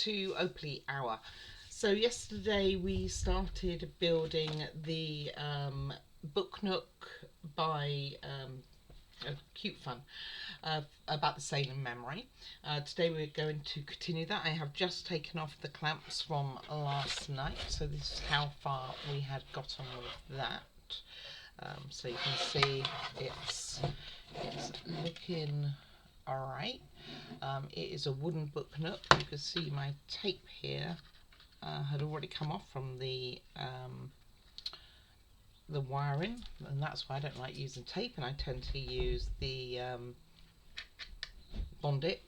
to Oakley Hour. So yesterday we started building the Book-Nook by Cutefun about the sailing memory. Today we're going to continue that. I have just taken off the clamps from last night, so this is how far we had gotten with that. So you can see it's looking alright. It is a wooden Book-Nook. You can see my tape here had already come off from the wiring, and that's why I don't like using tape, and I tend to use the Bondic.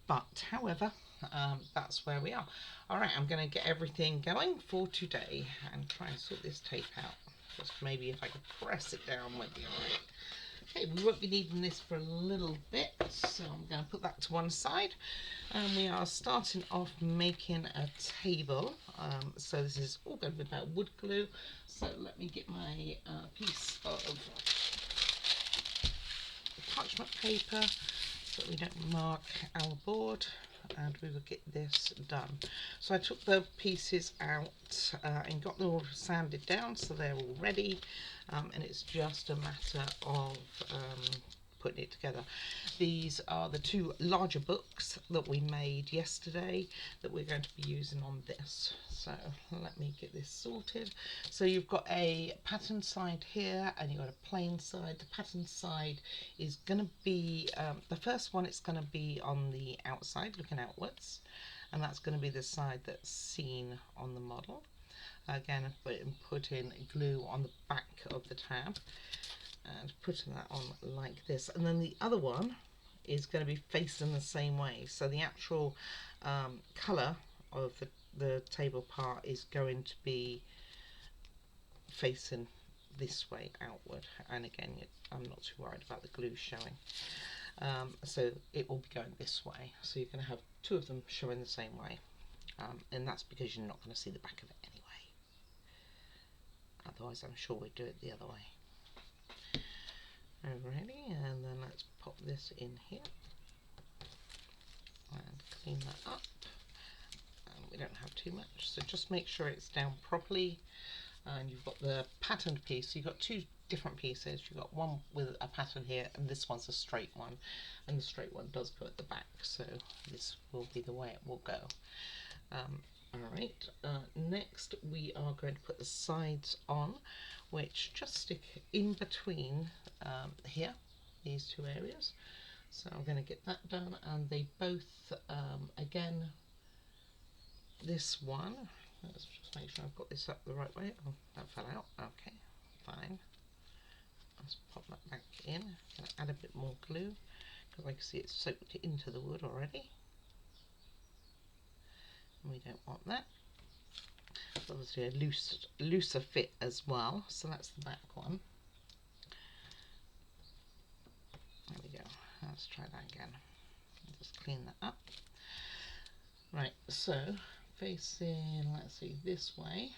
But however, that's where we are. Alright, I'm going to get everything going for today and try and sort this tape out. Just maybe if I could press it down might be alright. Okay, we won't be needing this for a little bit, so I'm going to put that to one side. And we are starting off making a table. So this is all going to be about wood glue. So let me get my piece of parchment paper so we don't mark our board, and we will get this done. So I took the pieces out and got them all sanded down so they're all ready, and it's just a matter of putting it together. These are the two larger books that we made yesterday that we're going to be using on this. So let me get this sorted. So you've got a pattern side here and you've got a plain side. The pattern side is going to be, the first one, it's going to be on the outside looking outwards, and that's going to be the side that's seen on the model. Again, I'm putting glue on the back of the tab and putting that on like this, and then the other one is going to be facing the same way. So the actual colour of the table part is going to be facing this way outward, and again I'm not too worried about the glue showing. So it will be going this way, so you're going to have two of them showing the same way, and that's because you're not going to see the back of it anyway. Otherwise I'm sure we'd do it the other way. Alrighty, and then let's pop this in here and clean that up. And we don't have too much, so just make sure it's down properly. And you've got the patterned piece, so you've got two different pieces. You've got one with a pattern here, and this one's a straight one, and the straight one does go at the back, so this will be the way it will go. Alright, next we are going to put the sides on, which just stick in between here, these two areas. So I'm going to get that done, and they both, again, this one, let's just make sure I've got this up the right way. Oh, that fell out. Okay, fine. Let's pop that back in. I'm going to add a bit more glue, because I can see it's soaked into the wood already. We don't want that. It's obviously a looser fit as well, so that's the back one. There we go. Let's try that again. Just clean that up. Right, so facing, let's see, this way,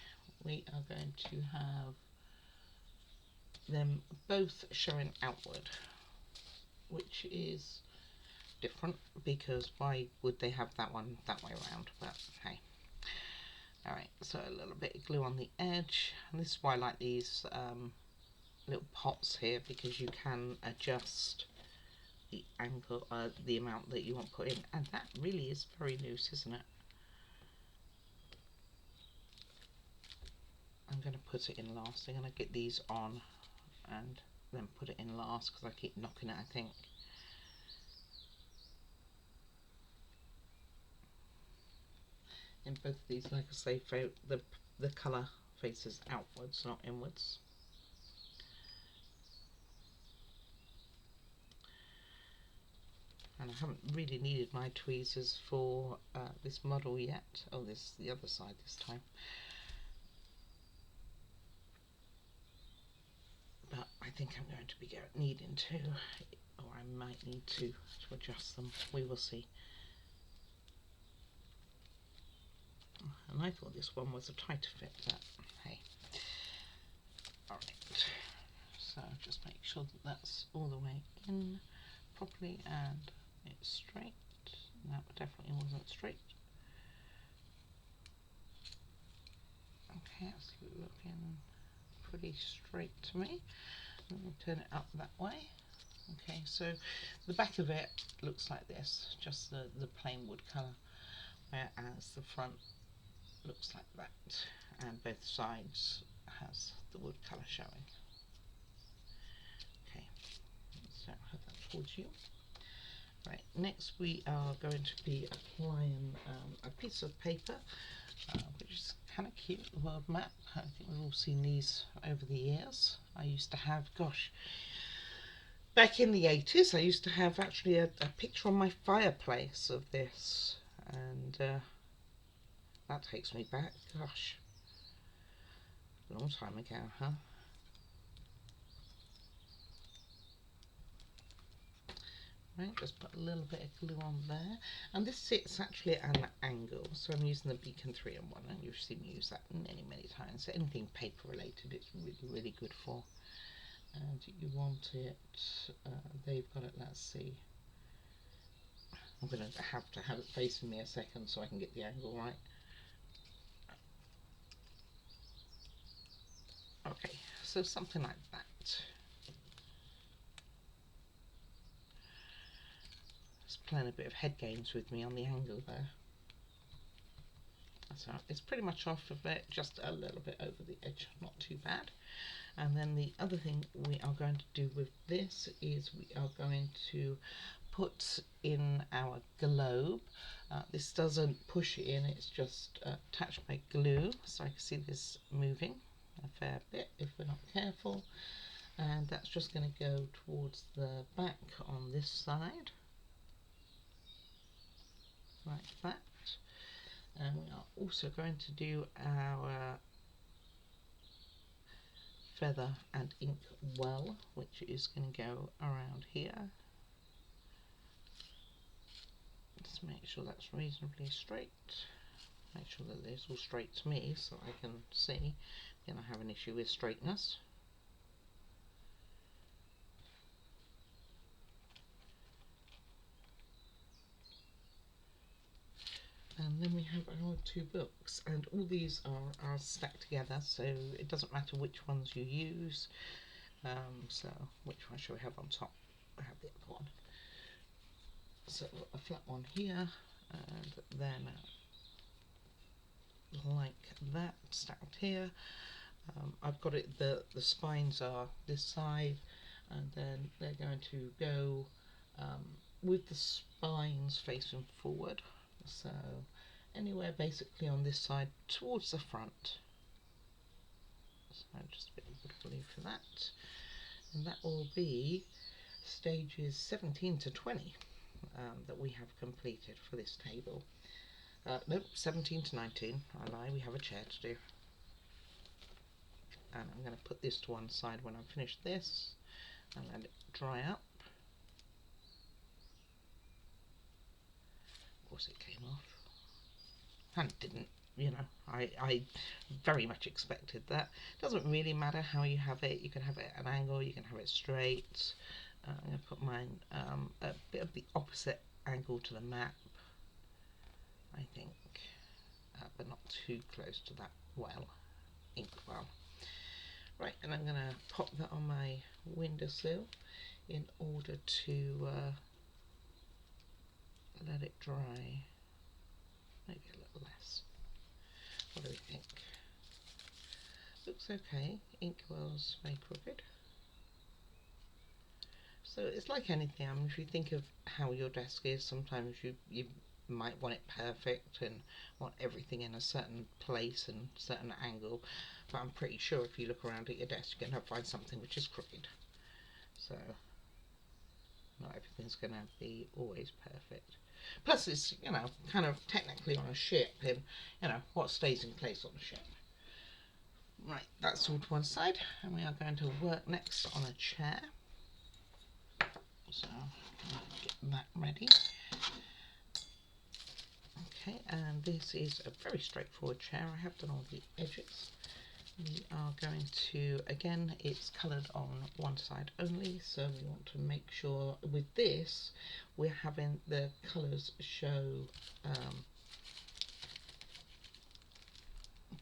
we are going to have them both showing outward, which is different because why would they have that one that way around? But hey. Alright, so a little bit of glue on the edge, and this is why I like these little pots here, because you can adjust the angle, the amount that you want put in, and that really is very loose, isn't it? I'm going to put it in last. I'm going to get these on and then put it in last because I keep knocking it, I think. In both of these, like I say, the colour faces outwards, not inwards. And I haven't really needed my tweezers for this model yet. Oh, this is the other side this time. But I think I'm going to be needing to, or I might need to adjust them. We will see. And I thought this one was a tighter fit, but hey. Alright, so just make sure that that's all the way in properly and it's straight. That definitely wasn't straight. Okay, it's looking pretty straight to me. I'm going to turn it up that way. Okay, so the back of it looks like this, just the plain wood colour, whereas the front looks like that, and both sides has the wood colour showing. Okay, so have that towards you. Right, next we are going to be applying a piece of paper, which is kind of cute, the world map. I think we've all seen these over the years. I used to have, gosh, back in the 80s, I used to have actually a picture on my fireplace of this, and that takes me back, gosh, a long time ago, huh? Right, just put a little bit of glue on there, and this sits actually at an angle, so I'm using the Beacon 3-in-1, and you've seen me use that many times. So anything paper related it's really good for. And you want it, they've got it, let's see, I'm going to have it facing me a second so I can get the angle right. Okay, so something like that. It's playing a bit of head games with me on the angle there. So it's pretty much off of it, just a little bit over the edge, not too bad. And then the other thing we are going to do with this is we are going to put in our globe. This doesn't push it in, it's just attached by glue, so I can see this moving a fair bit if we're not careful. And that's just going to go towards the back on this side, like that. And we are also going to do our feather and ink well, which is going to go around here. Just make sure that's reasonably straight. Make sure that it's all straight to me so I can see. Then I have an issue with straightness. And then we have our two books, and all these are stacked together, so it doesn't matter which ones you use. So which one shall we have on top? I have the other one. So a flat one here, and then like that stacked here. I've got it, the spines are this side, and then they're going to go with the spines facing forward, so anywhere basically on this side towards the front. So just a bit of glue for that, and that will be stages 17 to 20 that we have completed for this table. Nope, 17 to 19, I lie, we have a chair to do. And I'm going to put this to one side when I've finished this and let it dry up. Of course it came off, and it didn't, you know, I very much expected that. It doesn't really matter how you have it, you can have it at an angle, you can have it straight. I'm going to put mine a bit of the opposite angle to the map, I think, but not too close to that well, ink well. Right, and I'm going to pop that on my windowsill in order to let it dry. Maybe a little less. What do we think? Looks okay. Inkwell's very crooked. So it's like anything. I mean, if you think of how your desk is, sometimes you might want it perfect and want everything in a certain place and certain angle, but I'm pretty sure if you look around at your desk you're going to find something which is crooked. So not everything's going to be always perfect. Plus it's, you know, kind of technically on a ship, and you know, what stays in place on a ship. Right, that's all to one side, and we are going to work next on a chair. So get that ready. Okay, and this is a very straightforward chair. I have done all the edges. We are going to, again, it's coloured on one side only, so we want to make sure with this we're having the colours show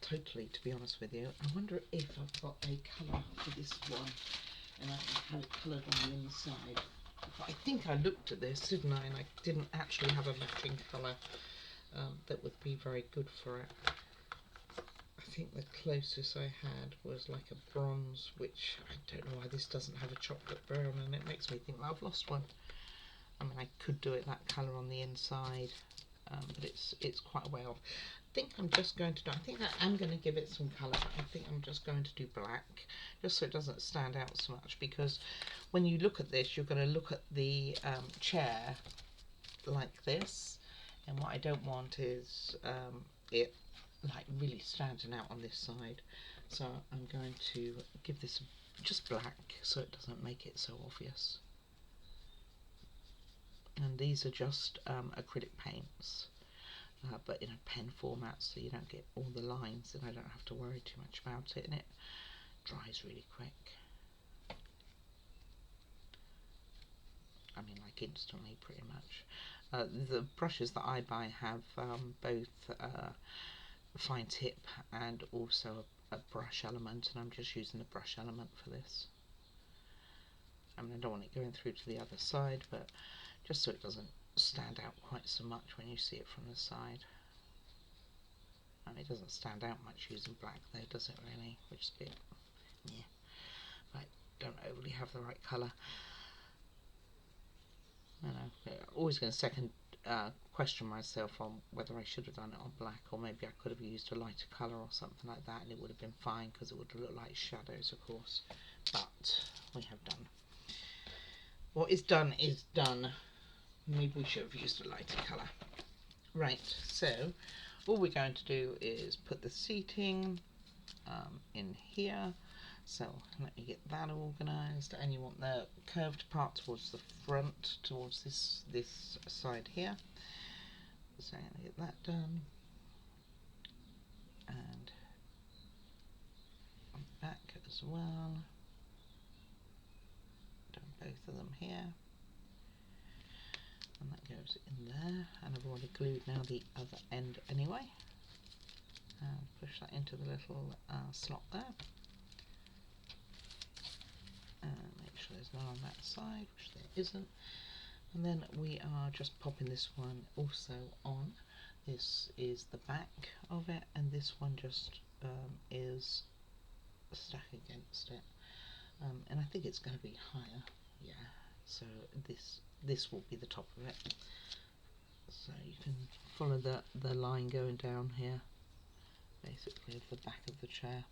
totally, to be honest with you. I wonder if I've got a colour for this one and I can have it coloured on the inside. But I think I looked at this, didn't I? And I didn't actually have a matching colour that would be very good for it. I think the closest I had was like a bronze, which I don't know why this doesn't have a chocolate brown, and it makes me think that I've lost one. I mean, I could do it that colour on the inside, but it's quite a way off. I think I'm just going to do, I think I am going to give it some colour, but I think I'm just going to do black, just so it doesn't stand out so much, because when you look at this, you're going to look at the chair like this, and what I don't want is it like really standing out on this side. So I'm going to give this just black so it doesn't make it so obvious. And these are just acrylic paints, but in a pen format, so you don't get all the lines, and I don't have to worry too much about it, and it dries really quick. I mean, like instantly, pretty much. The brushes that I buy have both fine tip and also a brush element, and I'm just using the brush element for this. I mean, I don't want it going through to the other side, but just so it doesn't stand out quite so much when you see it from the side. And it doesn't stand out much using black though, does it really? Which is a bit, yeah. I don't overly have the right colour. I know, I'm always going to second question myself on whether I should have done it on black, or maybe I could have used a lighter colour or something like that, and it would have been fine because it would have looked like shadows, of course. But we have done. What is done is done. Maybe we should have used a lighter colour. Right, so all we're going to do is put the seating in here. So let me get that organised, and you want the curved part towards the front, towards this side here. So I'm going to get that done, and on the back as well. Done both of them here, and that goes in there. And I've already glued now the other end anyway. And push that into the little slot there. Make sure there's none on that side, which there isn't. And then we are just popping this one also on. This is the back of it, and this one just is stuck against it. And I think it's going to be higher, yeah. So this will be the top of it. So you can follow the line going down here, basically of the back of the chair.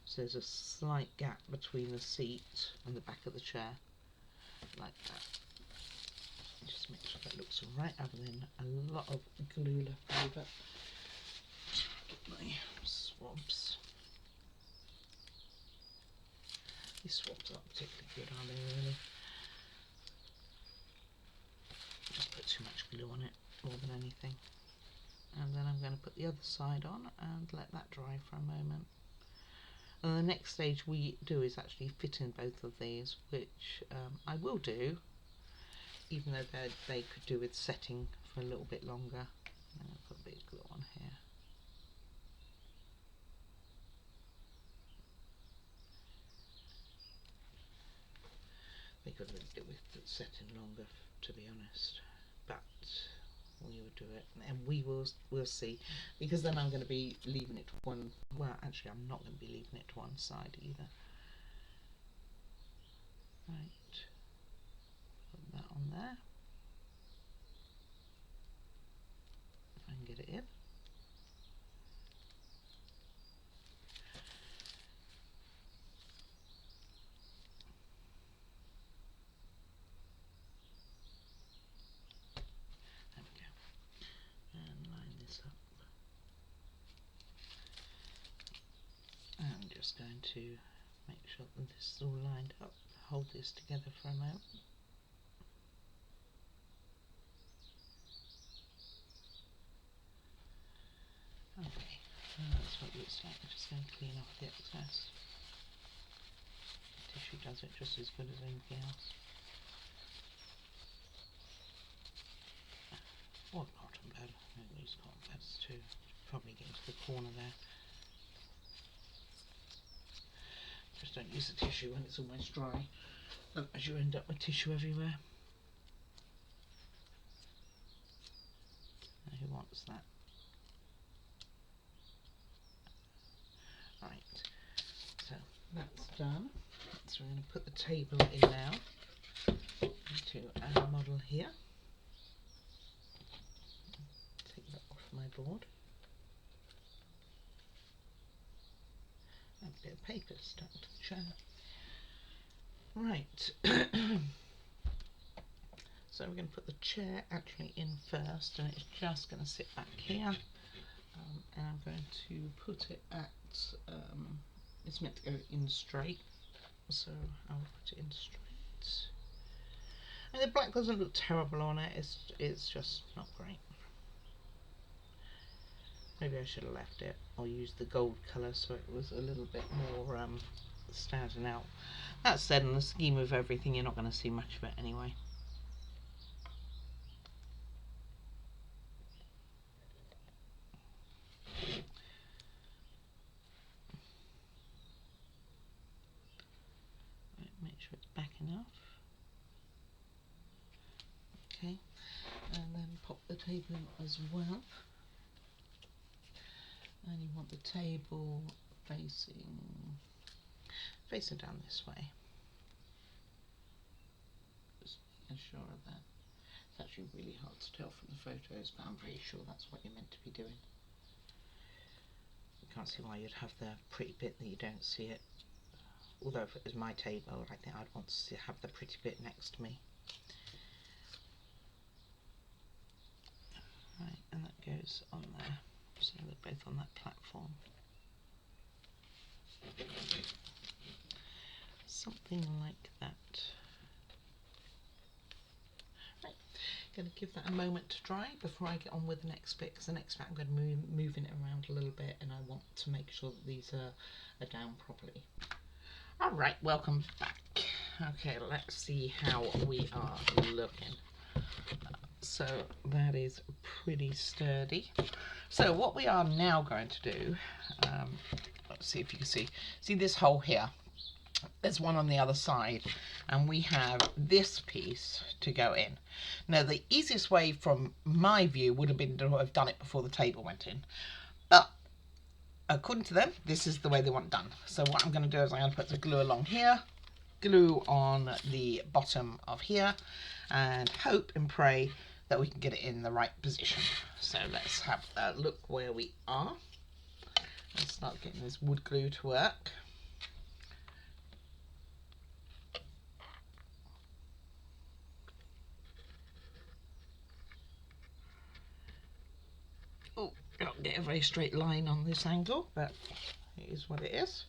So there's a slight gap between the seat and the back of the chair, like that. Just make sure that looks right, other than a lot of glue left over. Get my swabs. These swabs aren't particularly good, are they, really? Just put too much glue on it, more than anything. And then I'm going to put the other side on and let that dry for a moment. And the next stage we do is actually fit in both of these, which I will do, even though they could do with setting for a little bit longer. And I'll put a bit of glue on here. They could have do with setting longer, to be honest, but we will do it, and we'll see, because then I'm going to be leaving it to one. Well, actually, I'm not going to be leaving it to one side either. Right, put that on there. If I can get it in. There we go. And line this up. I'm just going to make sure that this is all lined up. Hold this together for a moment. Okay, that's what it looks like. I'm just going to clean off the excess. Tissue does it just as good as anything else. Or cotton pad. Those cotton pads too. Probably get into the corner there. Just don't use the tissue when it's almost dry, as you end up with tissue everywhere. Now, who wants that? Right, so that's done. So we're going to put the table in now into our model here. Take that off my board. And a bit of paper stuck to the chair. Right. So we're going to put the chair actually in first, and it's just going to sit back here. And I'm going to put it at, it's meant to go in straight, so I'll put it in straight. And the black doesn't look terrible on it, it's just not great. Maybe I should have left it, or used the gold colour so it was a little bit more standing out. That said, in the scheme of everything, you're not going to see much of it anyway. Right, make sure it's back enough. Okay, and then pop the table in as well. And you want the table facing down this way. Just ensure of that. It's actually really hard to tell from the photos, but I'm pretty sure that's what you're meant to be doing. You can't see why you'd have the pretty bit that you don't see it. Although if it was my table, I think I'd want to have the pretty bit next to me. Right, and that goes on there, so they're both on that platform. Something like that. Right, going to give that a moment to dry before I get on with the next bit, because the next bit I'm going to be moving it around a little bit, and I want to make sure that these are down properly. Alright, welcome back. Okay, let's see how we are looking. So that is pretty sturdy. So what we are now going to do, let's see if you can see this hole here. There's one on the other side, and we have this piece to go in. Now the easiest way from my view would have been to have done it before the table went in, but according to them, this is the way they want it done. So what I'm going to do is I'm going to put the glue along here, glue on the bottom of here, and hope and pray that we can get it in the right position. So let's have a look where we are. Let's start getting this wood glue to work. Oh, don't get a very straight line on this angle, but it is what it is.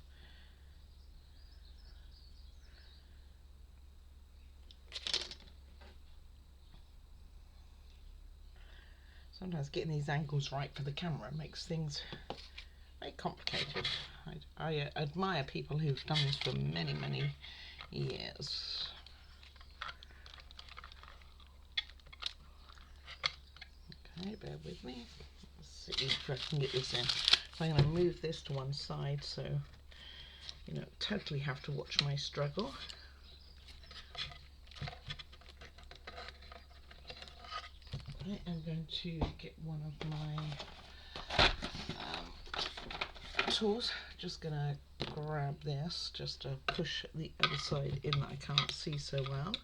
Sometimes getting these angles right for the camera makes things very complicated. I admire people who've done this for many, many years. Okay, bear with me. Let's see if I can get this in. So I'm going to move this to one side, so you know, totally have to watch my struggle. Right, I'm going to get one of my tools. Just going to grab this just to push the other side in that I can't see so well.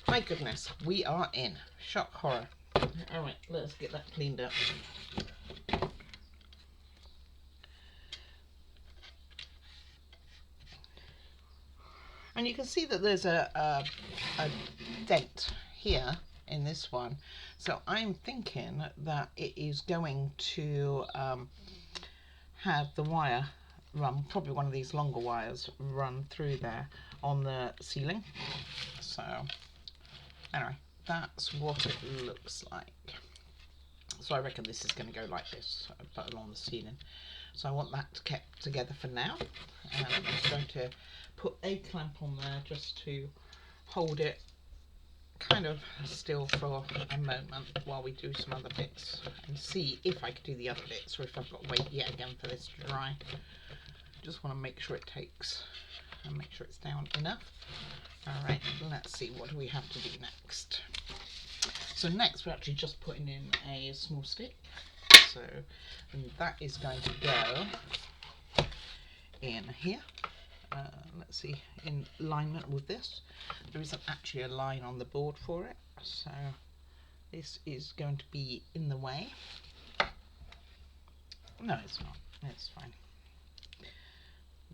My goodness, we are in. Shock horror. Alright, let's get that cleaned up. And you can see that there's a dent here in this one. So I'm thinking that it is going to have the wire run, probably one of these longer wires, run through there on the ceiling. So anyway, that's what it looks like. So I reckon this is going to go like this, but along the ceiling. So I want that kept together for now. And I'm just going to put a clamp on there just to hold it kind of still for a moment while we do some other bits and see if I can do the other bits, or if I've got to wait yet again for this to dry. Just want to make sure it takes and make sure it's down enough. Alright, let's see, what do we have to do next? So next we're actually just putting in a small stick. So and that is going to go in here. Let's see, in alignment with this. There isn't actually a line on the board for it, so this is going to be in the way. No, it's not. It's fine.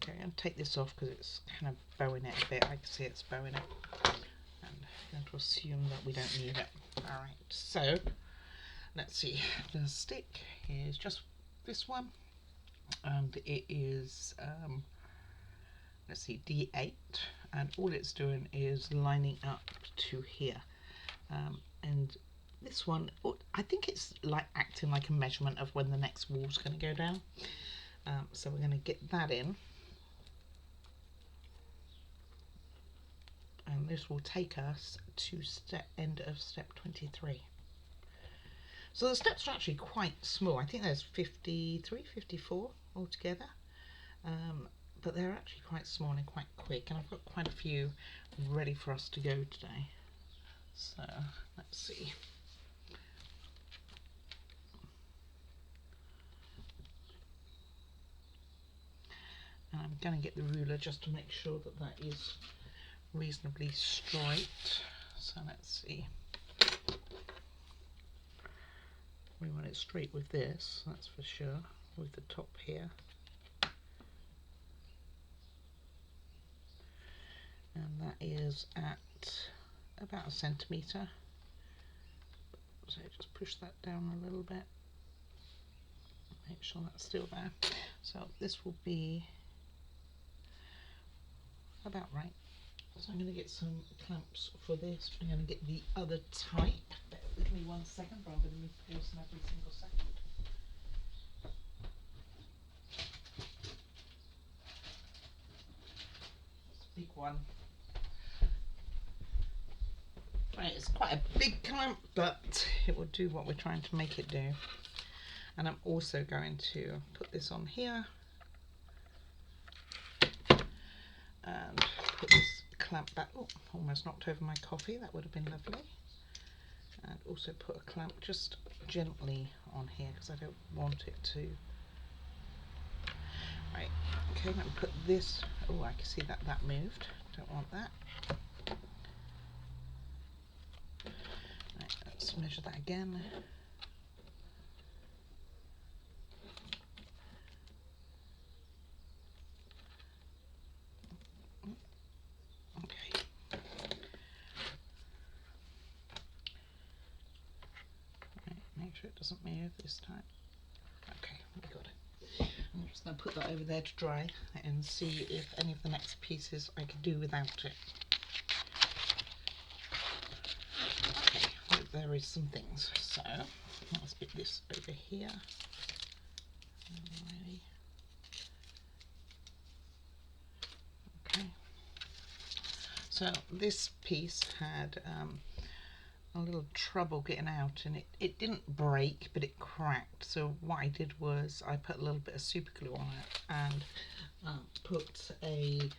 Okay, I'm going to take this off because it's kind of bowing it a bit. I can see it's bowing it. And I'm going to assume that we don't need it. Alright, so let's see. The stick is just this one. And it is, let's see, D8. And all it's doing is lining up to here. And this one, I think it's like acting like a measurement of when the next wall's going to go down. So we're going to get that in. And this will take us to end of step 23. So the steps are actually quite small. I think there's 53, 54 altogether. But they're actually quite small and quite quick. And I've got quite a few ready for us to go today. So let's see. And I'm going to get the ruler just to make sure that that is reasonably straight. So let's see. We want it straight with this, that's for sure, with the top here. And that is at about 1 centimetre. So just push that down a little bit. Make sure that's still there. So this will be about right. So I'm going to get some clamps for this. I'm going to get the other type. Give me 1 second rather than me pausing every single second. It's a big one. Right, it's quite a big clamp, but it will do what we're trying to make it do. And I'm also going to put this on here and put this clamp back. Oh, almost knocked over my coffee, that would have been lovely. And also put a clamp just gently on here because I don't want it to. Right, okay, let me put this. Oh, I can see that that moved. Don't want that. Right, let's measure that again. Okay. Right, make sure it doesn't move this time. Okay, we got it. I'm just going to put that over there to dry and see if any of the next pieces I can do without it. Okay, there is some things. So let's put this over here. Alrighty. Okay. So this piece had a little trouble getting out, and it didn't break, but it cracked. So what I did was I put a little bit of super glue on it and put a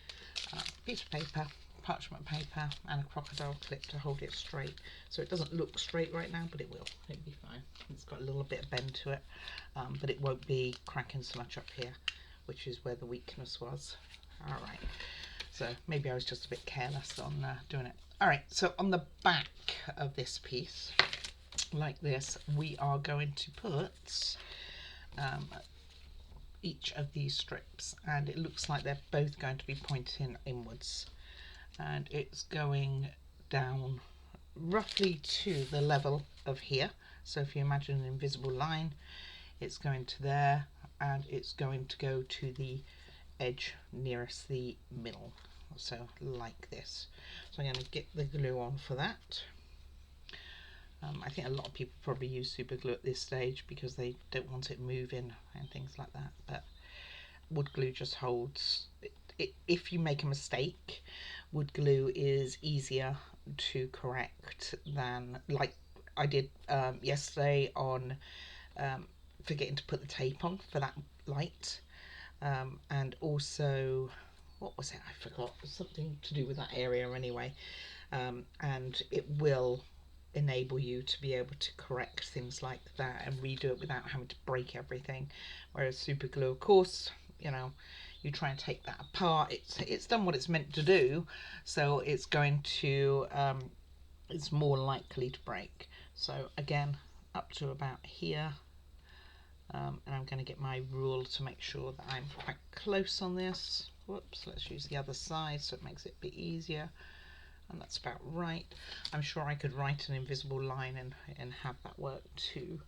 piece of paper, parchment paper, and a crocodile clip to hold it straight. So it doesn't look straight right now, but it will. It'll be fine. It's got a little bit of bend to it, but it won't be cracking so much up here, which is where the weakness was. All right. So maybe I was just a bit careless on doing it. Alright, so on the back of this piece, like this, we are going to put each of these strips, and it looks like they're both going to be pointing inwards. And it's going down roughly to the level of here. So if you imagine an invisible line, it's going to there, and it's going to go to the edge nearest the middle, so like this. So I'm going to get the glue on for that. I think a lot of people probably use super glue at this stage because they don't want it moving and things like that, but wood glue just holds it. If you make a mistake, wood glue is easier to correct than, like I did yesterday on forgetting to put the tape on for that light, and also what was it, I forgot, something to do with that area anyway, and it will enable you to be able to correct things like that and redo it without having to break everything, whereas super glue, of course, you know, you try and take that apart, it's done what it's meant to do, so it's going to it's more likely to break. So again, up to about here, and I'm going to get my rule to make sure that I'm quite close on this. Whoops, let's use the other side so it makes it a bit easier. And that's about right. I'm sure I could write an invisible line and have that work too.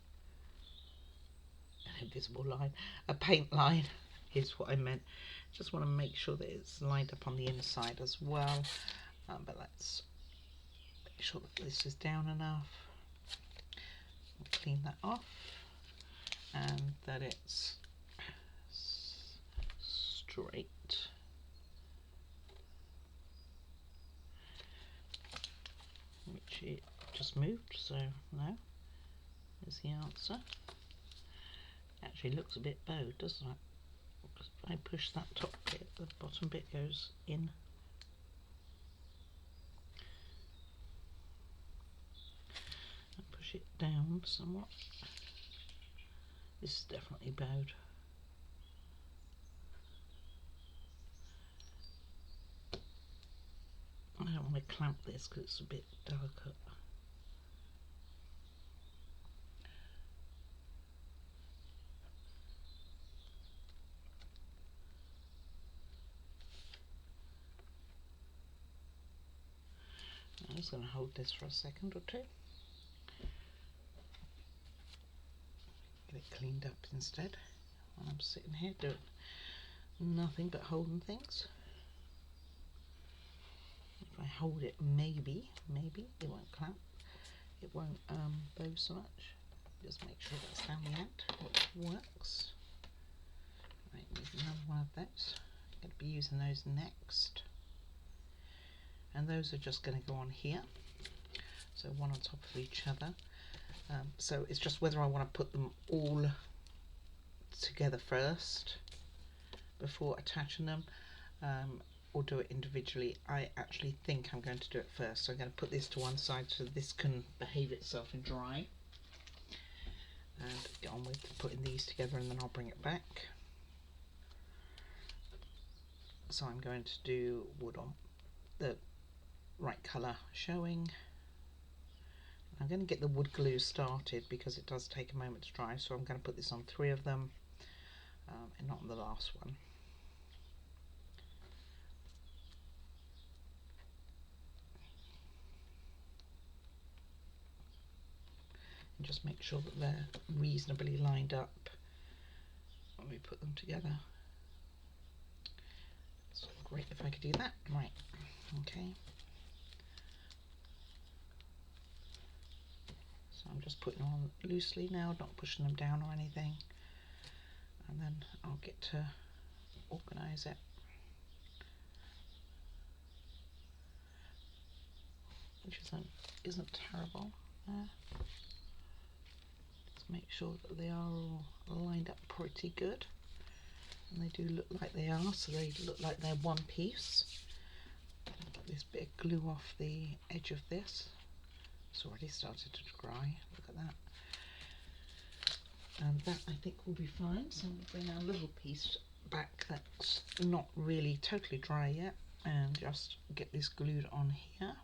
An invisible line, a paint line is what I meant. Just want to make sure that it's lined up on the inside as well. But let's make sure that this is down enough. Clean that off, and that it's straight. Which it just moved, so no, is the answer. Actually looks a bit bowed, doesn't it? Because if I push that top bit, the bottom bit goes in. And push it down somewhat. This is definitely bowed. I don't want to clamp this because it's a bit delicate. I'm just going to hold this for a second or two. Get it cleaned up instead when I'm sitting here doing nothing but holding things. If I hold it, maybe it won't clamp, it won't bow so much. Just make sure that's down the end, which works. Right, need another one of those. I'm going to be using those next. And those are just going to go on here, so one on top of each other. So it's just whether I want to put them all together first before attaching them, or do it individually. I actually think I'm going to do it first, so I'm going to put this to one side so this can behave itself and dry, and get on with putting these together, and then I'll bring it back. So I'm going to do wood on the right colour showing. I'm going to get the wood glue started because it does take a moment to dry, so I'm going to put this on 3 of them, and not on the last one. And just make sure that they're reasonably lined up when we put them together. It's great if I could do that. Right, okay. So I'm just putting them on loosely now, not pushing them down or anything, and then I'll get to organise it. Which isn't terrible. Just make sure that they are all lined up pretty good, and they do look like they are, so they look like they're one piece. Get this bit of glue off the edge of this. It's already started to dry, look at that. And that I think will be fine, so I'm going to bring our little piece back that's not really totally dry yet, and just get this glued on here.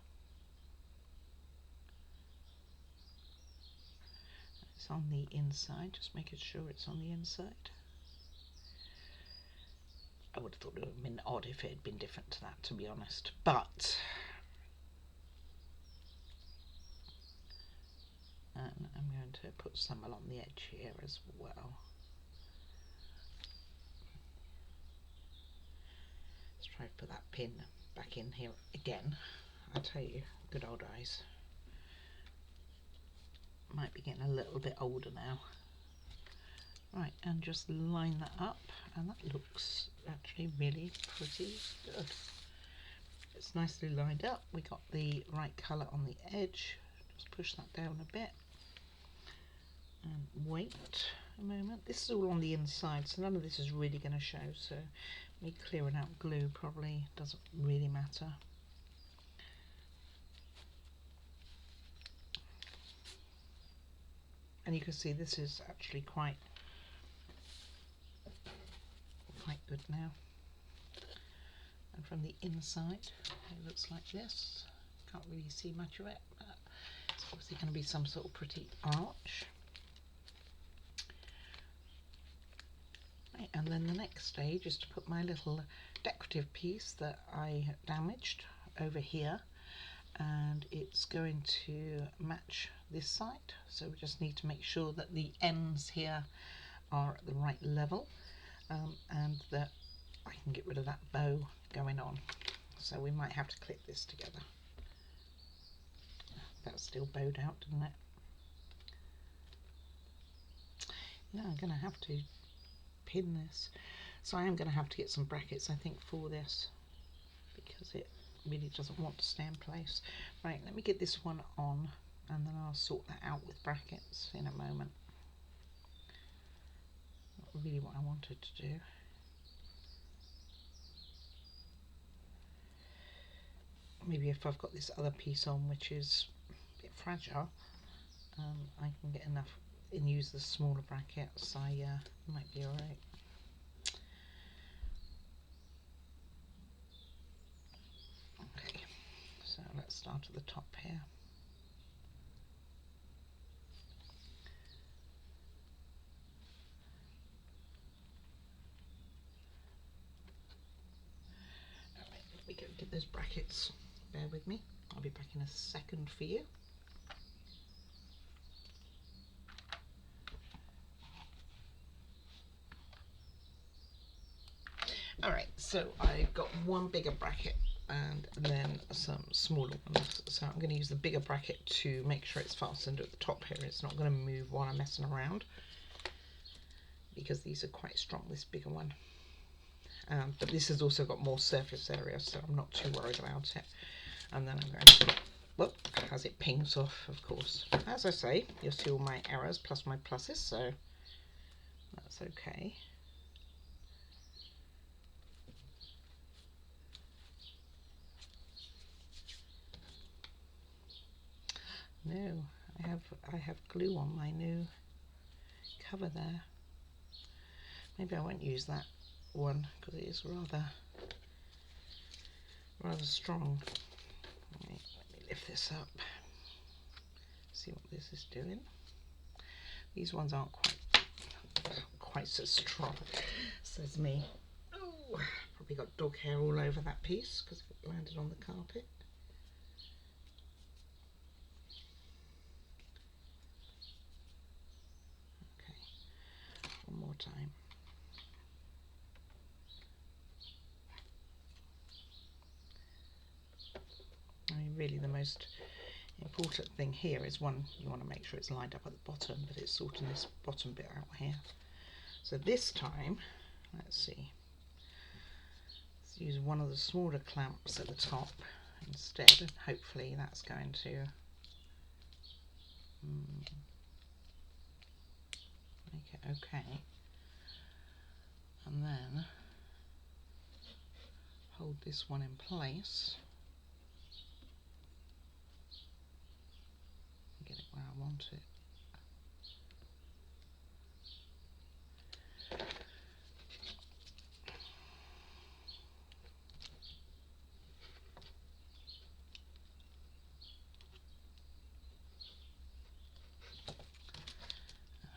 It's on the inside, just making sure it's on the inside. I would have thought it would have been odd if it had been different to that, to be honest, but and I'm going to put some along the edge here as well. Let's try to put that pin back in here again. I tell you, good old eyes. Might be getting a little bit older now. Right, and just line that up, and that looks actually really pretty good. It's nicely lined up. We got the right colour on the edge. Just push that down a bit and wait a moment. This is all on the inside, so none of this is really going to show, so me clearing out glue probably doesn't really matter. And you can see this is actually quite good now. And from the inside it looks like this. Can't really see much of it, but it's obviously going to be some sort of pretty arch. Right, and then the next stage is to put my little decorative piece that I damaged over here, and it's going to match this side, so we just need to make sure that the ends here are at the right level, and that I can get rid of that bow going on. So we might have to clip this together. That's still bowed out, didn't it? Yeah, I'm going to have to pin this. So I am going to have to get some brackets, I think, for this, because it really doesn't want to stay in place. Right, let me get this one on, and then I'll sort that out with brackets in a moment. Not really what I wanted to do. Maybe if I've got this other piece on, which is a bit fragile, I can get enough and use the smaller brackets. I might be alright. Okay, so let's start at the top here. Alright, let me go get those brackets. Bear with me, I'll be back in a second for you. Alright, so I've got one bigger bracket and then some smaller ones. So I'm going to use the bigger bracket to make sure it's fastened at the top here. It's not going to move while I'm messing around, because these are quite strong, this bigger one. But this has also got more surface area, so I'm not too worried about it. And then I'm going to, whoop, as it pings off, of course. As I say, you'll see all my errors plus my pluses, so that's okay. No, I have glue on my new cover there. Maybe I won't use that one because it is rather strong. Right, let me lift this up. See what this is doing. These ones aren't quite so strong, says me. Oh, probably got dog hair all over that piece because it landed on the carpet. Okay, one more time. I mean, really the most important thing here is, one, you want to make sure it's lined up at the bottom, but it's sorting this bottom bit out here. So this time, let's see, let's use one of the smaller clamps at the top instead, and hopefully that's going to make it okay. And then hold this one in place. Get it where I want it.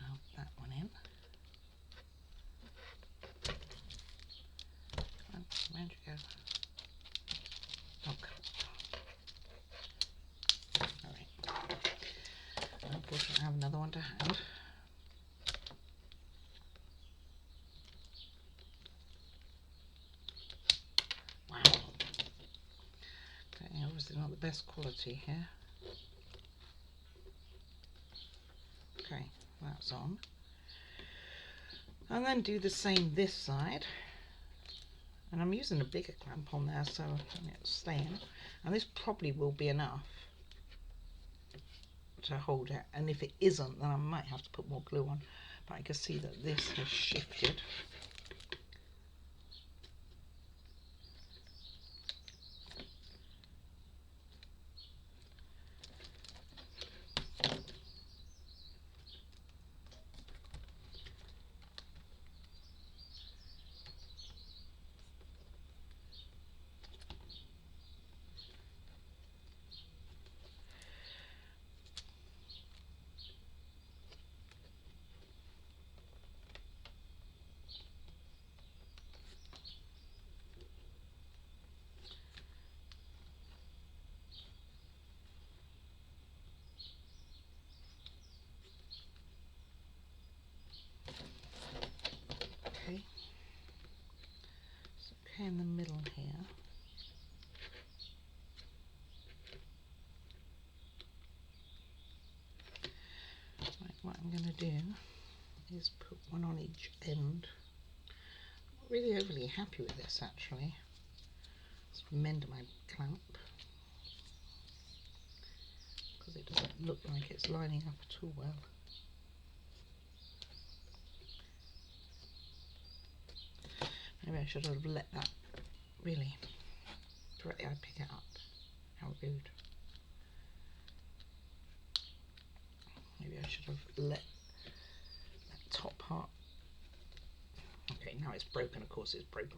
Hold that one in. Come on, where'd you go? Alright. Unfortunately, I have another one to hand. Wow. Okay, obviously not the best quality here. Okay, that's on. And then do the same this side. And I'm using a bigger clamp on there so it's staying. And this probably will be enough to hold it. And if it isn't, then I might have to put more glue on. But I can see that this has shifted. Okay. So okay in the middle here. Right, what I'm going to do is put one on each end. I'm not really overly happy with this actually. Let's mend my clamp because it doesn't look like it's lining up at all well. Maybe I should have let that really directly I pick it up. How rude. Maybe I should have let that top part. Okay, now it's broken, of course it's broken.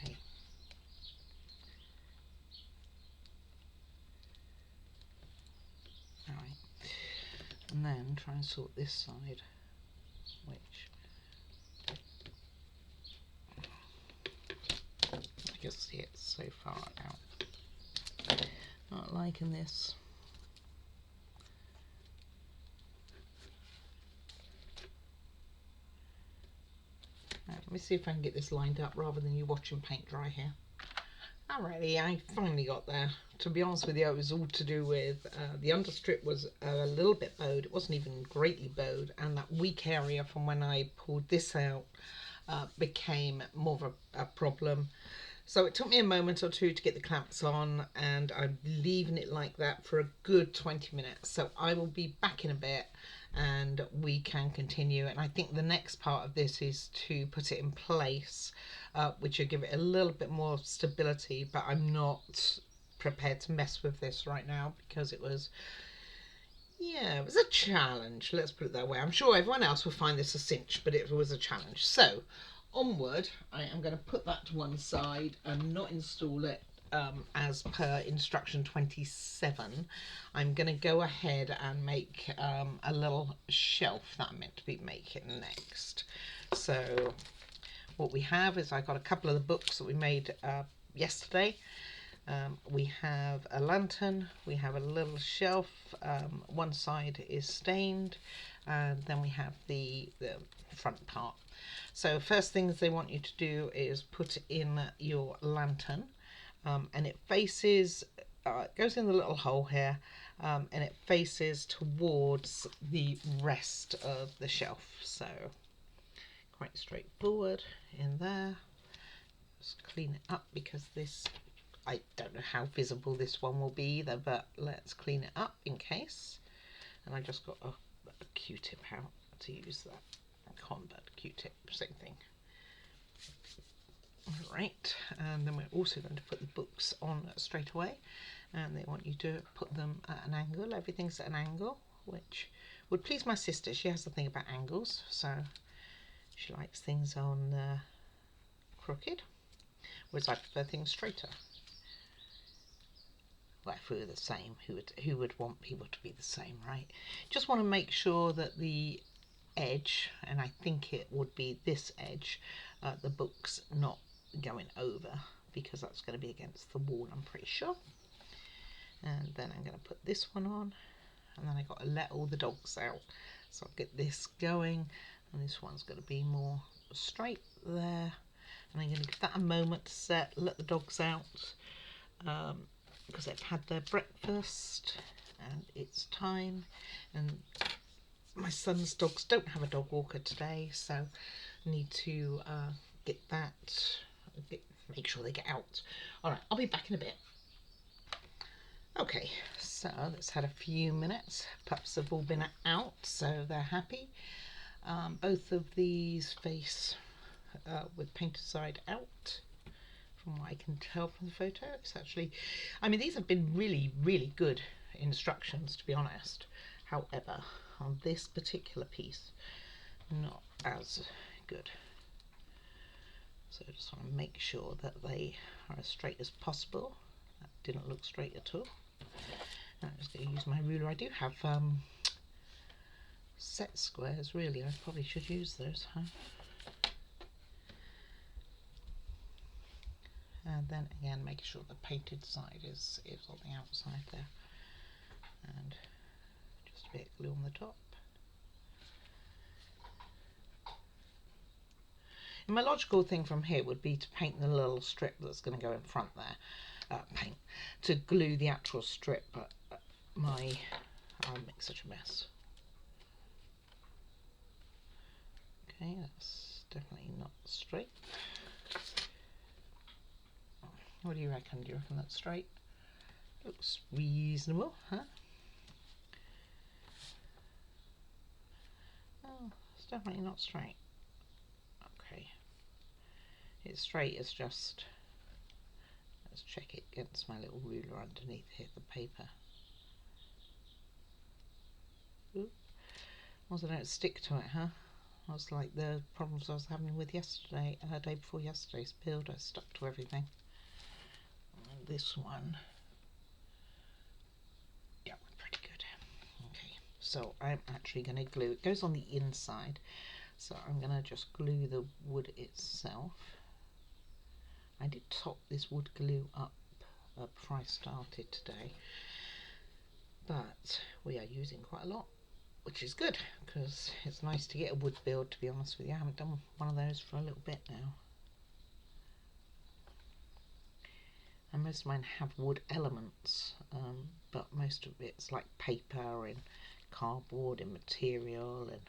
Hey. Alright. And then try and sort this side, which I can see it's so far out. Not liking this. Right, let me see if I can get this lined up rather than you watching paint dry here. Alrighty, I finally got there. To be honest with you, it was all to do with the understrip was a little bit bowed. It wasn't even greatly bowed, and that weak area from when I pulled this out became more of a problem. So it took me a moment or two to get the clamps on, and I'm leaving it like that for a good 20 minutes. So I will be back in a bit and we can continue. And I think the next part of this is to put it in place, which will give it a little bit more stability, but I'm not prepared to mess with this right now because it was a challenge, let's put it that way. I'm sure everyone else will find this a cinch, but it was a challenge. So onward, I am going to put that to one side and not install it as per instruction 27. I'm going to go ahead and make a little shelf that I'm meant to be making next. So what we have is I got a couple of the books that we made yesterday. We have a lantern, we have a little shelf, one side is stained, and then we have the front part. So first things they want you to do is put in your lantern, and it faces, goes in the little hole here, and it faces towards the rest of the shelf. So quite straightforward in there. Just clean it up because this, I don't know how visible this one will be either, but let's clean it up in case. And I just got a Q-tip out to use that. Cotton bud Q-tip, same thing. Alright, and then we're also going to put the books on straight away, and they want you to put them at an angle. Everything's at an angle, which would please my sister. She has the thing about angles, so she likes things on crooked, whereas I prefer things straighter. Well, if we were the same, who would want people to be the same, right? Just want to make sure that the edge, and I think it would be this edge, the book's not going over, because that's going to be against the wall, I'm pretty sure. And then I'm going to put this one on, and then I got to let all the dogs out, so I'll get this going, and this one's going to be more straight there, and I'm going to give that a moment to set, let the dogs out, because they've had their breakfast. and it's time. And my son's dogs don't have a dog walker today, so I need to get that, make sure they get out. All right, I'll be back in a bit. Okay, so that's had a few minutes. Pups have all been out, so they're happy. Both of these face with painted side out, from what I can tell from the photo. It's actually, I mean, these have been really, really good instructions, to be honest. However, on this particular piece, not as good. So I just want to make sure that they are as straight as possible. That didn't look straight at all. Now I'm just going to use my ruler. I do have set squares, really. I probably should use those, huh? And then again, make sure the painted side is on the outside there. And just a bit of glue on the top. And my logical thing from here would be to paint the little strip that's going to go in front there. To glue the actual strip, but I'll make such a mess. Okay, that's definitely not straight. What do you reckon? Do you reckon that's straight? Looks reasonable, huh? Oh, it's definitely not straight. Okay. It's straight, it's just... Let's check it against my little ruler underneath here, the paper. Ooh. Also don't stick to it, huh? That's like the problems I was having with yesterday, day before yesterday's build. I stuck to everything. And this one, yeah, pretty good. Okay, so I'm actually going to glue, it goes on the inside, so I'm going to just glue the wood itself. I did top this wood glue up before I started today, but we are using quite a lot, which is good because it's nice to get a wood build, to be honest with you. I haven't done one of those for a little bit now. And most of mine have wood elements, but most of it's like paper and cardboard and material and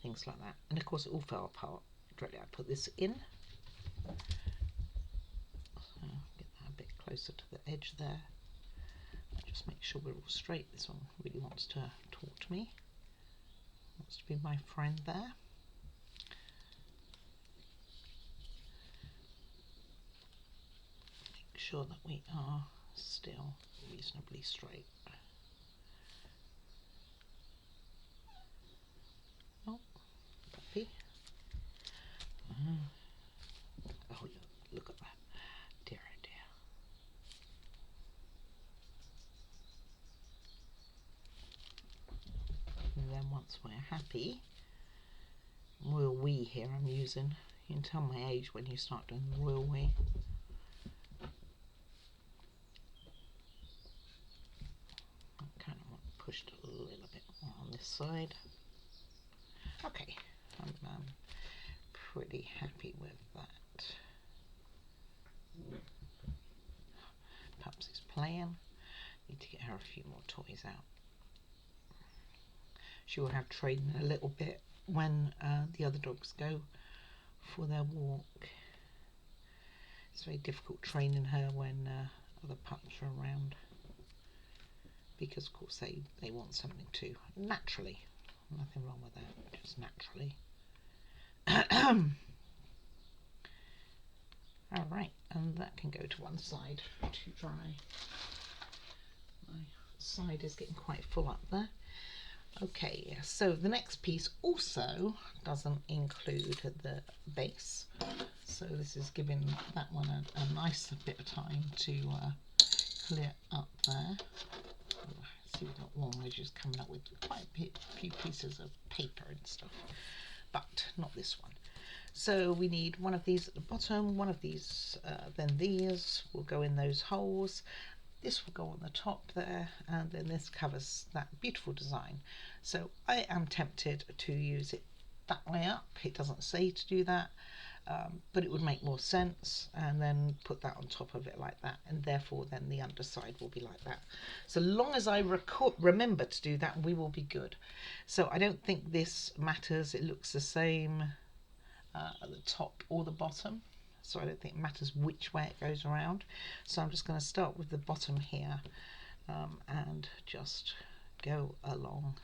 things like that. And of course it all fell apart directly. I put this in. So get that a bit closer to the edge there. Just make sure we're all straight. This one really wants to talk to me. Wants to be my friend there. Make sure that we are still reasonably straight. Oh, puppy. Oh, look at that. Dear, oh dear. And then once we're happy, royal we here I'm using. You can tell my age when you start doing the royal we. I kind of want pushed a little bit more on this side. Okay, I'm pretty happy with that. Pups is playing. Need to get her a few more toys out. She will have training a little bit when the other dogs go for their walk. It's very difficult training her when other pups are around, because of course they want something too. Naturally, nothing wrong with that, just naturally. Alright, and that can go to one side to dry. My side is getting quite full up there. Okay, so the next piece also doesn't include the base, so this is giving that one a nice bit of time to clear up there. See, we've got long edges coming up with quite a few pieces of paper and stuff, but not this one. So we need one of these at the bottom, one of these, then these will go in those holes. This will go on the top there, and then this covers that beautiful design. So I am tempted to use it that way up. It doesn't say to do that, but it would make more sense, and then put that on top of it like that, and therefore then the underside will be like that. So long as I remember to do that, we will be good. So I don't think this matters. It looks the same at the top or the bottom, so I don't think it matters which way it goes around. So I'm just going to start with the bottom here, and just go along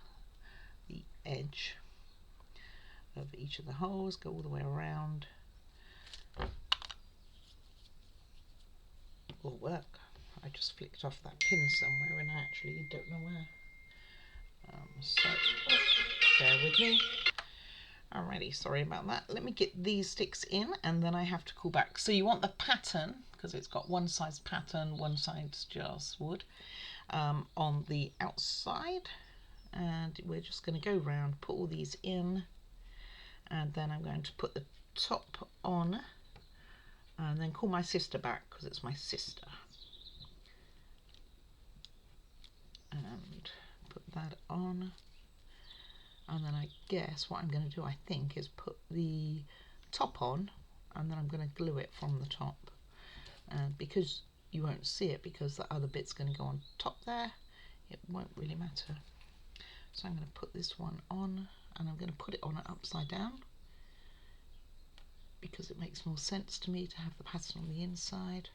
the edge of each of the holes, go all the way around. Will work. I just flicked off that pin somewhere and I actually don't know where. So bear with me. Alrighty, sorry about that. Let me get these sticks in and then I have to call back. So you want the pattern, because it's got one side's pattern, one side's just wood, on the outside, and we're just going to go round, put all these in, and then I'm going to put the top on and then call my sister back because it's my sister, and put that on. And then I guess what I'm going to do, I think, is put the top on, and then I'm going to glue it from the top, and because you won't see it because the other bit's going to go on top there, it won't really matter. So I'm going to put this one on, and I'm going to put it on upside down because it makes more sense to me to have the pattern on the inside.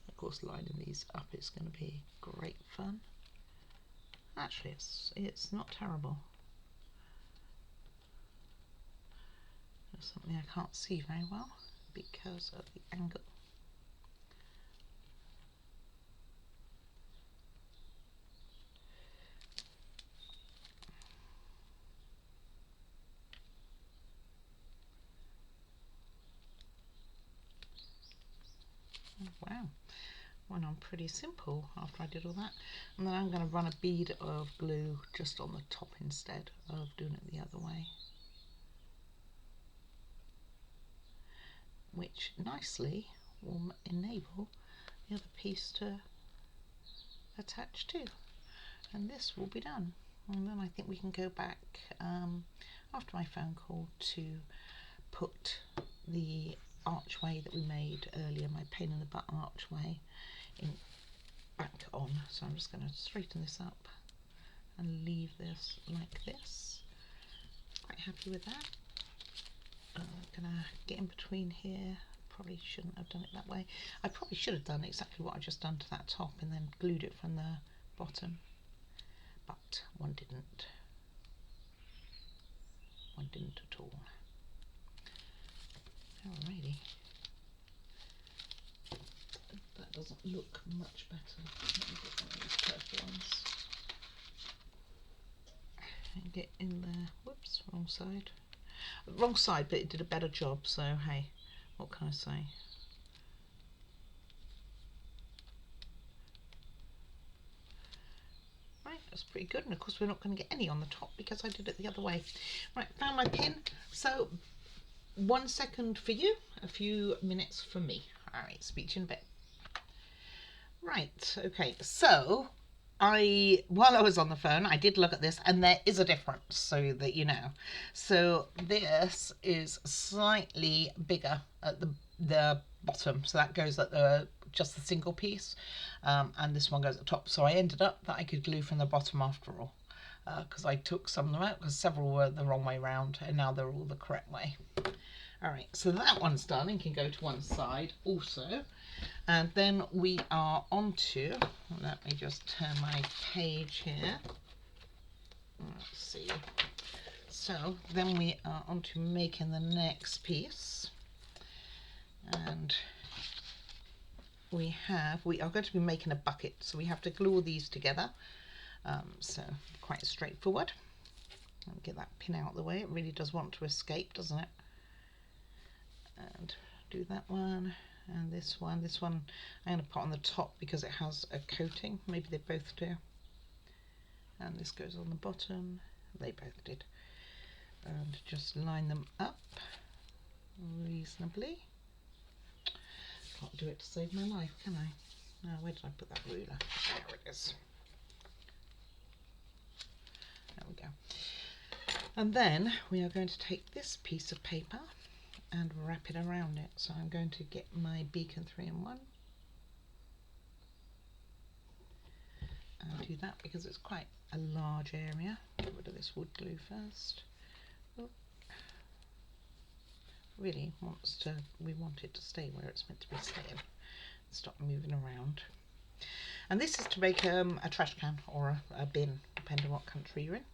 Of course, lining these up is going to be great fun. Actually, it's not terrible. There's something I can't see very well because of the angle. Wow, went on pretty simple after I did all that. And then I'm going to run a bead of glue just on the top instead of doing it the other way, which nicely will enable the other piece to attach to, and this will be done. And then I think we can go back after my phone call to put the archway that we made earlier, my pain in the butt archway, back on. So I'm just going to straighten this up and leave this like this. Quite happy with that. I'm going to get in between here. Probably shouldn't have done it that way. I probably should have done exactly what I just done to that top and then glued it from the bottom, but one didn't. One didn't at all. Alrighty. That doesn't look much better. Let me get one of these purple ones and get in there. Whoops, wrong side. Wrong side, but it did a better job, so hey, what can I say? Right, that's pretty good, and of course we're not going to get any on the top because I did it the other way. Right, found my pin. So 1 second for you, a few minutes for me. Alright, speak to you in a bit. Right, okay, so while I was on the phone, I did look at this, and there is a difference, so that you know. So this is slightly bigger at the bottom, so that goes at just the single piece, and this one goes at the top. So I ended up that I could glue from the bottom after all, because I took some of them out because several were the wrong way round, and now they're all the correct way. Alright, so that one's done and can go to one side also. And then we are on to, let me just turn my page here. Let's see. So then we are on to making the next piece. And we are going to be making a bucket. So we have to glue all these together. So quite straightforward. Let me get that pin out of the way. It really does want to escape, doesn't it? And do that one. And this one I'm going to put on the top because it has a coating. Maybe they both do. And this goes on the bottom. They both did. And just line them up reasonably. Can't do it to save my life, can I? Now, where did I put that ruler? There it is. There we go. And then we are going to take this piece of paper and wrap it around it. So I'm going to get my beacon 3-in-1 and do that because it's quite a large area. Get rid of this wood glue first. Oh, really we want it to stay where it's meant to be staying. Stop moving around. And this is to make a trash can or a bin, depending on what country you're in.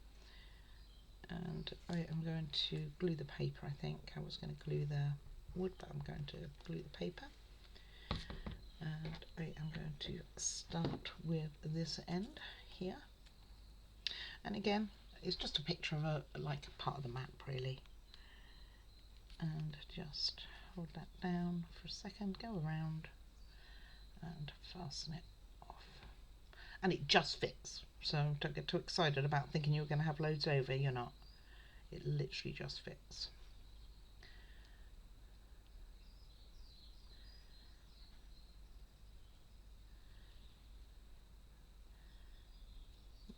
And I am going to glue the paper. I think I was going to glue the wood, but I'm going to glue the paper. And I am going to start with this end here. And again, it's just a picture of like a part of the map, really. And just hold that down for a second, go around and fasten it off. And it just fits, so don't get too excited about thinking you're going to have loads over. You're not. It literally just fits.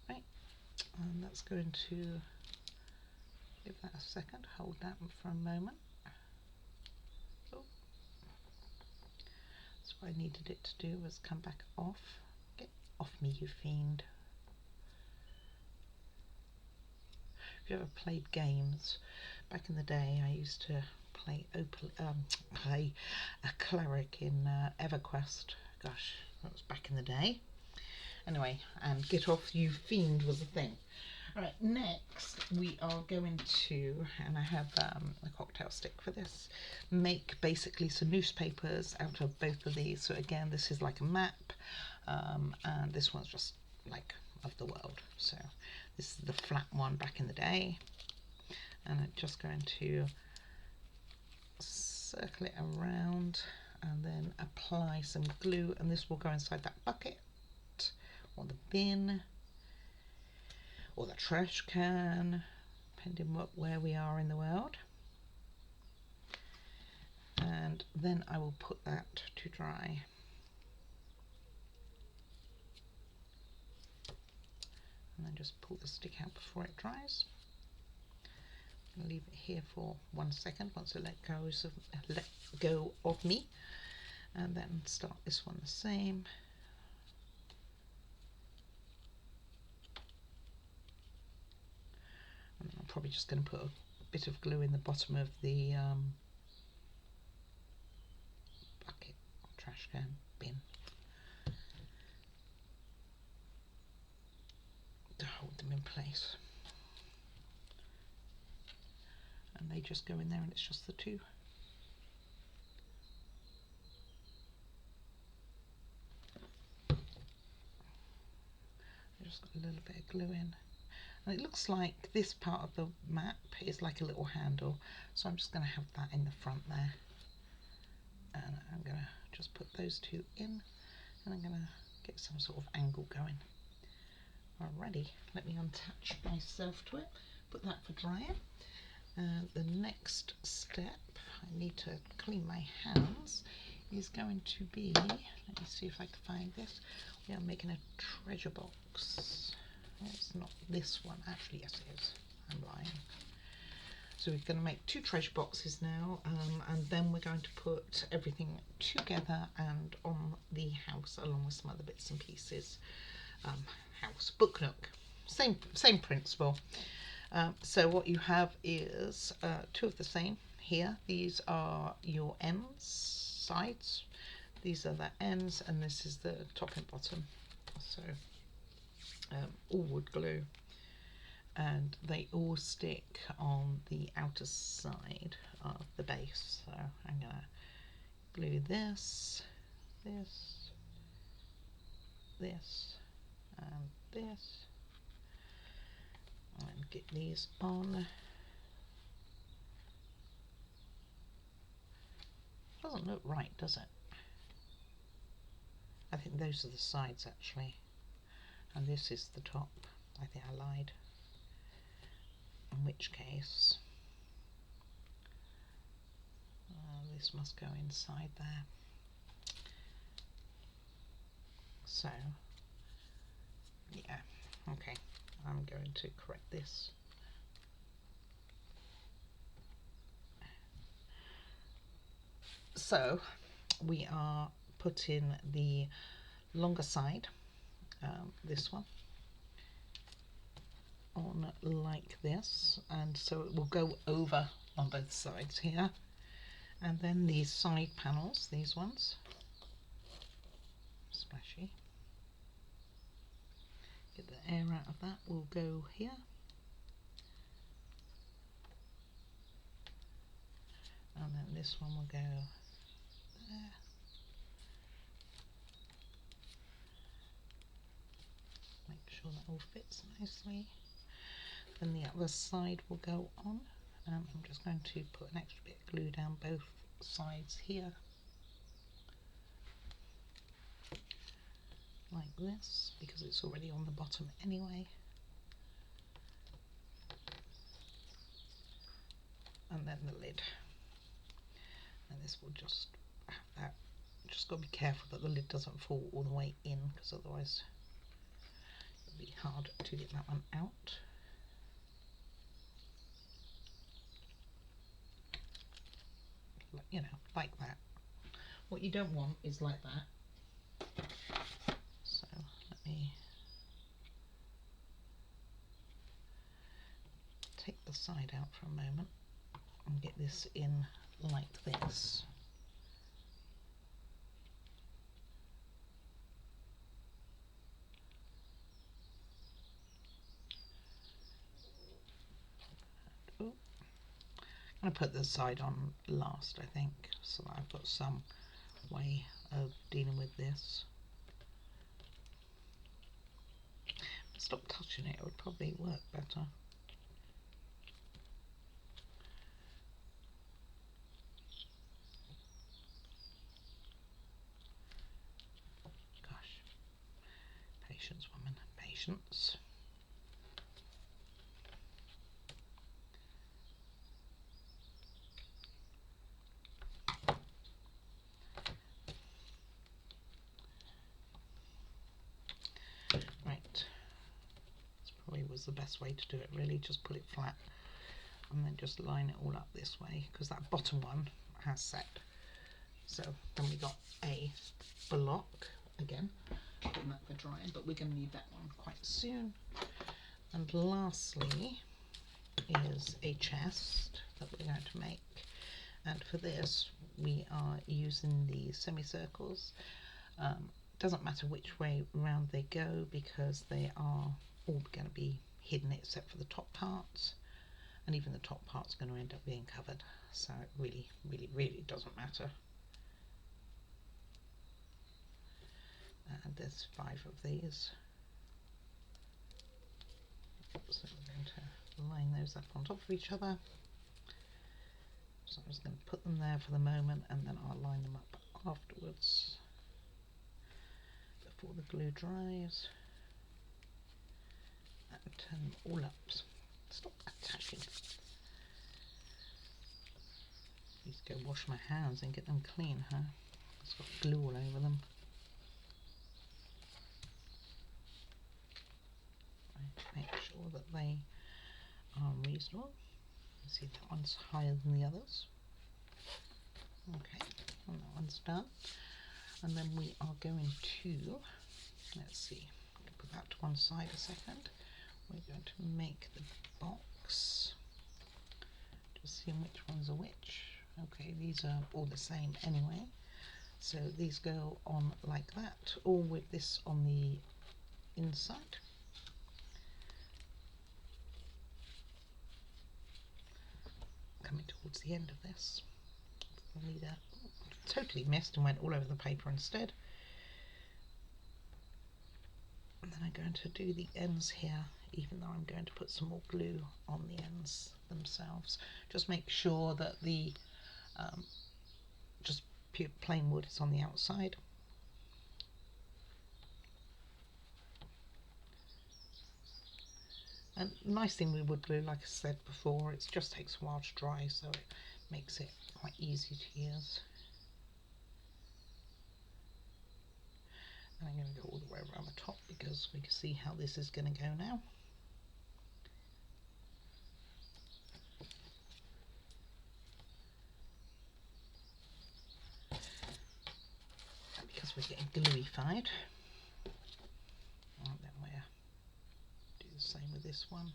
Right, and that's going to give that a second, hold that for a moment. Oh. So what I needed it to do was come back off. Get off me, you fiend. If you ever played games, back in the day I used to play a cleric in EverQuest. Gosh, that was back in the day. Anyway, and get off you fiend was a thing. Alright, next we are going to, and I have a cocktail stick for this, make basically some newspapers out of both of these. So again, this is like a map, and this one's just like of the world. So this is the flat one back in the day, and I'm just going to circle it around and then apply some glue, and this will go inside that bucket or the bin or the trash can, depending where we are in the world. And then I will put that to dry. And then just pull the stick out before it dries. And leave it here for 1 second once it let go of me. And then start this one the same. And I'm probably just going to put a bit of glue in the bottom of the bucket, trash can, bin, to hold them in place. And they just go in there, and it's just the two. I just got a little bit of glue in. And it looks like this part of the map is like a little handle, so I'm just going to have that in the front there, and I'm going to just put those two in, and I'm going to get some sort of angle going. Alrighty, let me attach myself to it, put that for drying. And the next step, I need to clean my hands, is going to be, let me see if I can find this, we are making a treasure box. It's not this one, actually. Yes it is, I'm lying. So we're going to make 2 treasure boxes now, and then we're going to put everything together and on the house along with some other bits and pieces. House Book-Nook, same principle. So what you have is 2 of the same here. These are your ends, sides. These are the ends, and this is the top and bottom. So all wood glue, and they all stick on the outer side of the base. So I'm going to glue this, this, this, and this, and get these on. Doesn't look right, does it? I think those are the sides actually, and this is the top. I think I lied, in which case this must go inside there. So yeah, okay, I'm going to correct this. So we are putting the longer side, this one, on like this, and so it will go over on both sides here, and then these side panels, these ones, splashy, get the air out of that, will go here, and then this one will go there. Make sure that all fits nicely. Then the other side will go on. I'm just going to put an extra bit of glue down both sides here, like this, because it's already on the bottom anyway. And then the lid. And this will just have that. Just got to be careful that the lid doesn't fall all the way in, because otherwise it'll be hard to get that one out. You know, like that. What you don't want is like that. So let me take the side out for a moment and get this in like this. Oh, I'm going to put the side on last, I think, so that I've got some way of dealing with this. Stop touching it, it would probably work better. Gosh, patience, woman, patience. Right, this probably was the best way to do it, really. Just put it flat and then just line it all up this way, because that bottom one has set. So then we got a block again, putting that for drying, but we're going to need that one quite soon. And lastly is a chest that we're going to make, and for this we are using the semicircles. Doesn't matter which way round they go, because they are all going to be hidden except for the top parts, and even the top part's going to end up being covered, so it really doesn't matter. And there's 5 of these, so we're going to line those up on top of each other. So I'm just going to put them there for the moment, and then I'll line them up afterwards before the glue dries, and turn them all up. Stop attaching. Need to go wash my hands and get them clean, huh? It's got glue all over them. Make sure that they are reasonable. You see that one's higher than the others. Okay, and that one's done. And then we are going to, let's see, I'll put that to one side a second. We're going to make the box. Just seeing which ones are which. Okay, these are all the same anyway. So these go on like that, all with this on the inside. Coming towards the end of this. I need a totally missed and went all over the paper instead. And then I'm going to do the ends here, even though I'm going to put some more glue on the ends themselves. Just make sure that the just pure plain wood is on the outside. And nice thing with wood glue, like I said before, it just takes a while to dry, so it makes it quite easy to use. And I'm going to go all the way around the top, because we can see how this is going to go now. we're getting gluified. And then we'll do the same with this one.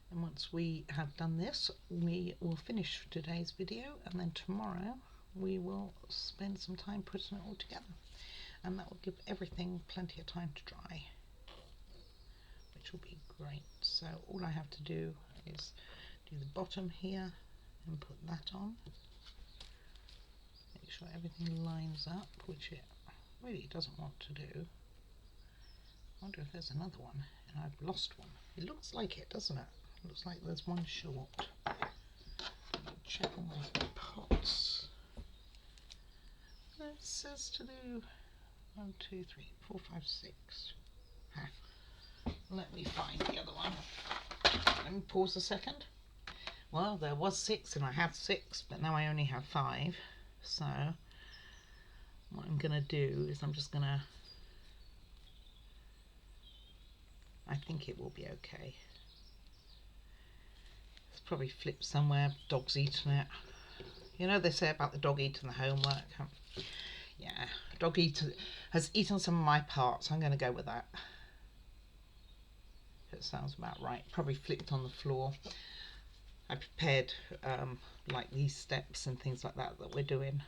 And once we have done this, we will finish today's video, and then tomorrow we will spend some time putting it all together, and that will give everything plenty of time to dry, which will be great. So all I have to do is do the bottom here and put that on, make sure everything lines up, which it really doesn't want to do. I wonder if there's another one and I've lost one. It looks like it, doesn't it? It looks like there's one short. Check all my pots. It says to do 1, 2, 3, 4, 5, 6. Let me find the other one. Let me pause a second. Well, there was 6 and I had 6, but now I only have 5. So what I'm going to do is I'm just going to, I think it will be okay. It's probably flipped somewhere, dog's eaten it. You know they say about the dog eating the homework. Yeah, dog has eaten some of my parts. I'm going to go with that. It sounds about right. Probably flipped on the floor. I prepared like these steps and things like that we're doing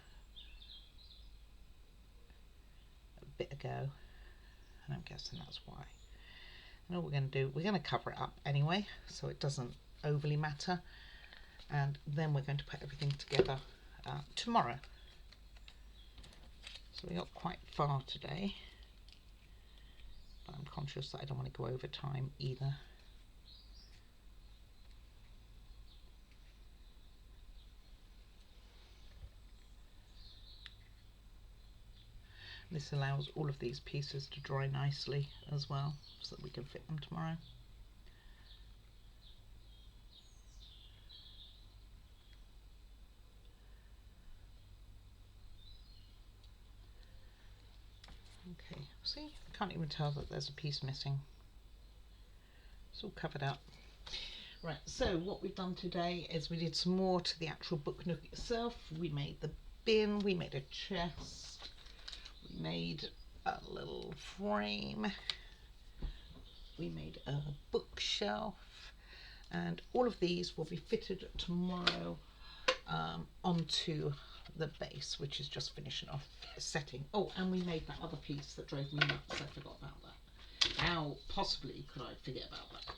a bit ago, and I'm guessing that's why. And all we're going to do, we're going to cover it up anyway, so it doesn't overly matter, and then we're going to put everything together tomorrow. So we got quite far today, but I'm conscious that I don't want to go over time either. This allows all of these pieces to dry nicely as well, so that we can fit them tomorrow. Okay, see, I can't even tell that there's a piece missing. It's all covered up. Right, so what we've done today is we did some more to the actual Book-Nook itself. We made the bin, we made a chest, we made a little frame, we made a bookshelf, and all of these will be fitted tomorrow onto the base, which is just finishing off setting. Oh, and we made that other piece that drove me nuts. I forgot about that. How possibly could I forget about that?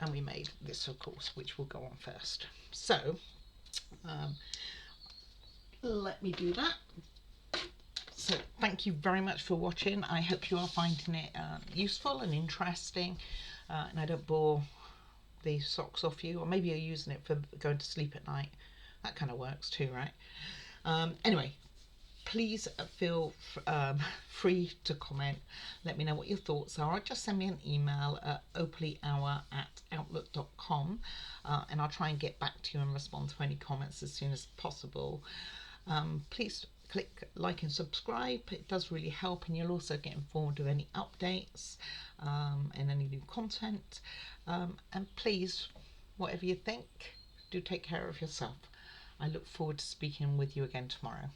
And we made this, of course, which will go on first. So let me do that. So thank you very much for watching. I hope you are finding it useful and interesting, and I don't bore the socks off you, or maybe you're using it for going to sleep at night. That kind of works too, right? Anyway, please feel free to comment. Let me know what your thoughts are. Just send me an email at opallyhour@outlook.com, and I'll try and get back to you and respond to any comments as soon as possible. Please click like and subscribe. It does really help, and you'll also get informed of any updates and any new content. And please, whatever you think, do take care of yourself. I look forward to speaking with you again tomorrow.